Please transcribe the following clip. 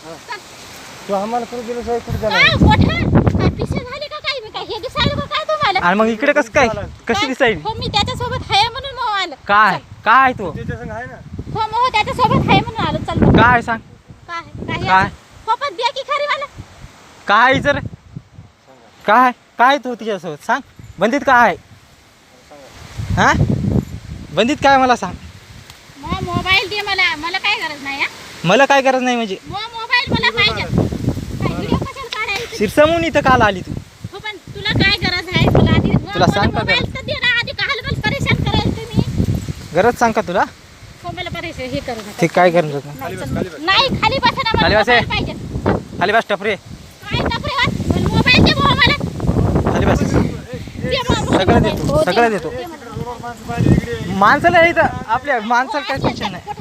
तू आम्हाला करू दिलं सोय कुठे काय झालं मोठं काय पिसे झाले का काय मी काय हे दिसायला का काय तुम्हाला आणि मग इकडे कसं काय कशी दिसायली हो मी त्याच्यासोबत आहे म्हणून मग आलं काय काय तू त्याच्या संग आहे ना हो मग त्याच्यासोबत आहे म्हणून आलो चल मग. काय सांग काय काय? पप्पा द्या की खरी मला काय जर काय काय तू तिच्यासोबत सांग बंदीत काय हा बंदीत काय मला सांग मग मोबाईल दे मला मला काय गरज नाही हा मला काय गरज नाही म्हणजे मग मोबाईल मला पाहिजे काय व्हिडिओ कशाला काढायला शिरसामून इथं काल आली तू हो पण तुला काय गरज आहे मला आधी तुला सांग का मोबाईल गरज? तर दे ना आधी काल मला परेशान करायला तुम्ही गरज सांग का तुला हो मला परेशान हे करू नका ते काय करणार नाही, चल. नाही खाली बसा ना खाली मला बस आहे. मोबाईल पाहिजे खाली बस टपरे काय नपरे वाट मला मोबाईल दे भाऊ मला खाली बस दे भाऊ, सगळं मोबाईल. देतो हो, दे. सगळं देतो दे मला. माणसं पाहिजे इकडे माणसाला इथं आपल्या माणसाला काय टेन्शन नाही